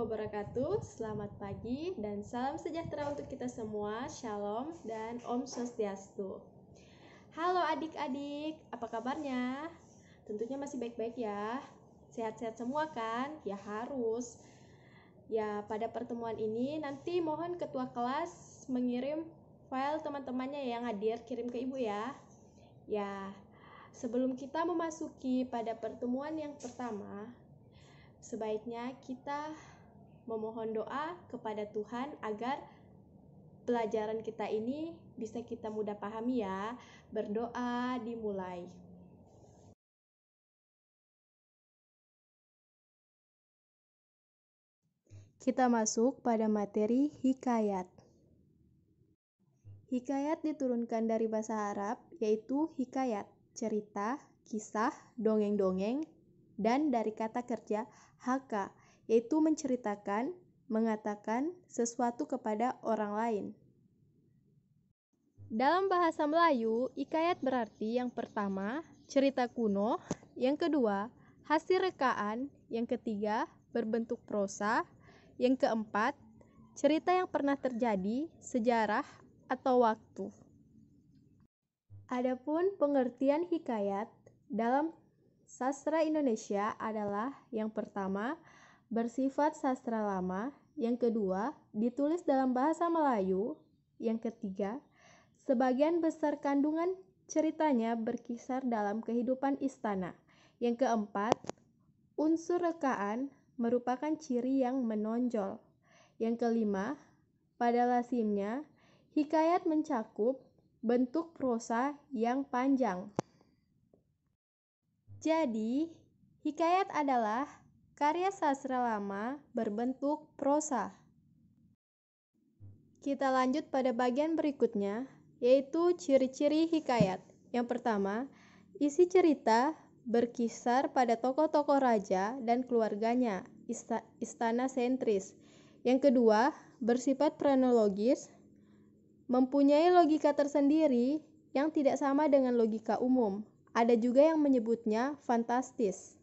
wabarakatuh. Selamat pagi dan salam sejahtera untuk kita semua. Shalom dan Om Swastiastu. Halo adik-adik, apa kabarnya? Tentunya masih baik-baik ya. Sehat-sehat semua kan? Ya harus. Ya, pada pertemuan ini nanti mohon ketua kelas mengirim file teman-temannya yang hadir, kirim ke ibu ya. Ya, sebelum kita memasuki pada pertemuan yang pertama, sebaiknya kita memohon doa kepada Tuhan agar pelajaran kita ini bisa kita mudah pahami ya. Berdoa dimulai. Kita masuk pada materi hikayat. Hikayat diturunkan dari bahasa Arab, yaitu hikayat, cerita, kisah, dongeng-dongeng, dan dari kata kerja haka, yaitu menceritakan, mengatakan sesuatu kepada orang lain. Dalam bahasa Melayu, hikayat berarti yang pertama, cerita kuno, yang kedua, hasil rekaan, yang ketiga, berbentuk prosa, yang keempat, cerita yang pernah terjadi, sejarah, atau waktu. Adapun pengertian hikayat dalam sastra Indonesia adalah yang pertama, bersifat sastra lama, yang kedua, ditulis dalam bahasa Melayu, yang ketiga, sebagian besar kandungan ceritanya berkisar dalam kehidupan istana, yang keempat, unsur rekaan merupakan ciri yang menonjol, yang kelima, pada lazimnya, hikayat mencakup bentuk prosa yang panjang. Jadi, hikayat adalah karya sastra lama berbentuk prosa. Kita lanjut pada bagian berikutnya, yaitu ciri-ciri hikayat. Yang pertama, isi cerita berkisar pada tokoh-tokoh raja dan keluarganya, istana sentris. Yang kedua, bersifat kronologis, mempunyai logika tersendiri yang tidak sama dengan logika umum. Ada juga yang menyebutnya fantastis.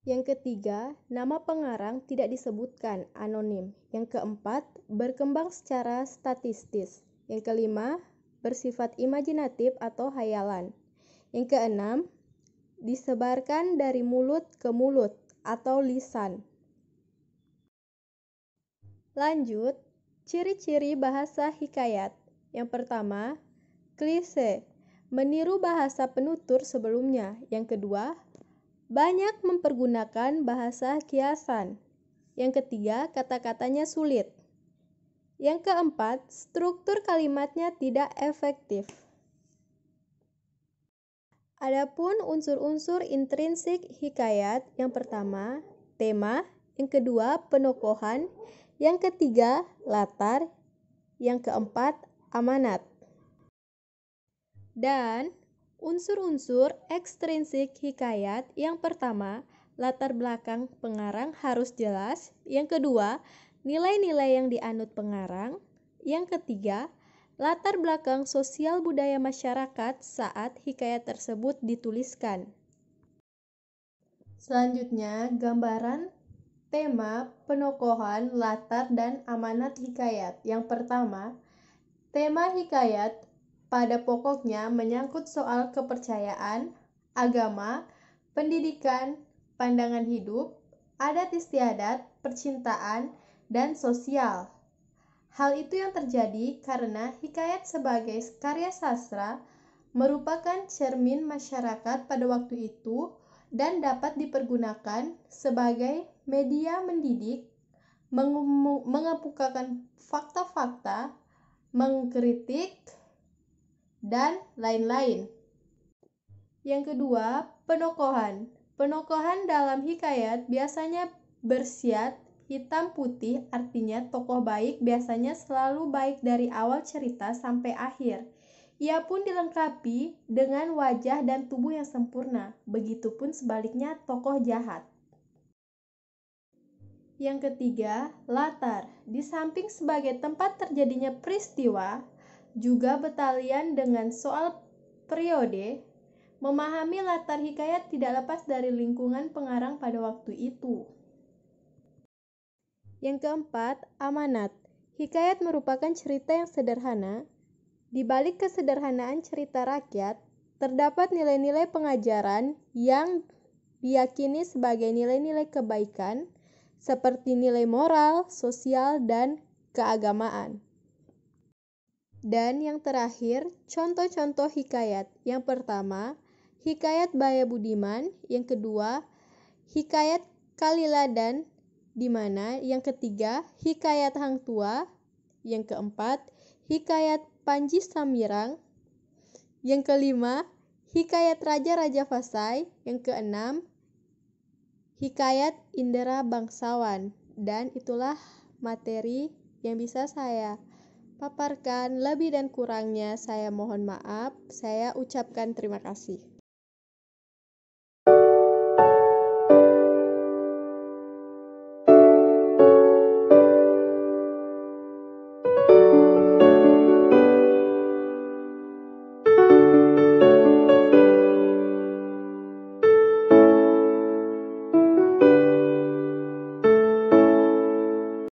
Yang ketiga, nama pengarang tidak disebutkan, anonim. Yang keempat, berkembang secara statistis. Yang kelima, bersifat imajinatif atau hayalan. Yang keenam, disebarkan dari mulut ke mulut atau lisan. Lanjut, ciri-ciri bahasa hikayat. Yang pertama, klise, meniru bahasa penutur sebelumnya. Yang kedua, banyak mempergunakan bahasa kiasan. Yang ketiga, kata-katanya sulit. Yang keempat, struktur kalimatnya tidak efektif. Adapun unsur-unsur intrinsik hikayat, yang pertama, tema, yang kedua, penokohan, yang ketiga, latar, yang keempat, amanat. Dan unsur-unsur ekstrinsik hikayat, yang pertama, latar belakang pengarang harus jelas, yang kedua, nilai-nilai yang dianut pengarang, yang ketiga, latar belakang sosial budaya masyarakat saat hikayat tersebut dituliskan. Selanjutnya, gambaran tema, penokohan, latar, dan amanat hikayat. Yang pertama, tema hikayat pada pokoknya menyangkut soal kepercayaan, agama, pendidikan, pandangan hidup, adat istiadat, percintaan, dan sosial. Hal itu yang terjadi karena hikayat sebagai karya sastra merupakan cermin masyarakat pada waktu itu dan dapat dipergunakan sebagai media mendidik, mengemukakan fakta-fakta, mengkritik, dan lain-lain. Yang kedua, penokohan. Penokohan dalam hikayat biasanya bersiat hitam putih, artinya tokoh baik biasanya selalu baik dari awal cerita sampai akhir. Ia pun dilengkapi dengan wajah dan tubuh yang sempurna. Begitupun sebaliknya tokoh jahat. Yang ketiga, latar. Di samping sebagai tempat terjadinya peristiwa, juga betalian dengan soal periode, memahami latar hikayat tidak lepas dari lingkungan pengarang pada waktu itu. Yang keempat, amanat. Hikayat merupakan cerita yang sederhana. Di balik kesederhanaan cerita rakyat, terdapat nilai-nilai pengajaran yang diyakini sebagai nilai-nilai kebaikan, seperti nilai moral, sosial, dan keagamaan. Dan yang terakhir, contoh-contoh hikayat. Yang pertama, hikayat Baya Budiman. Yang kedua, hikayat Kaliladan, di mana yang ketiga, hikayat Hang Tua. Yang keempat, hikayat Panji Samirang. Yang kelima, hikayat Raja-Raja Fasai. Yang keenam, hikayat Indra Bangsawan. Dan itulah materi yang bisa saya paparkan. Lebih dan kurangnya saya mohon maaf. Saya ucapkan terima kasih.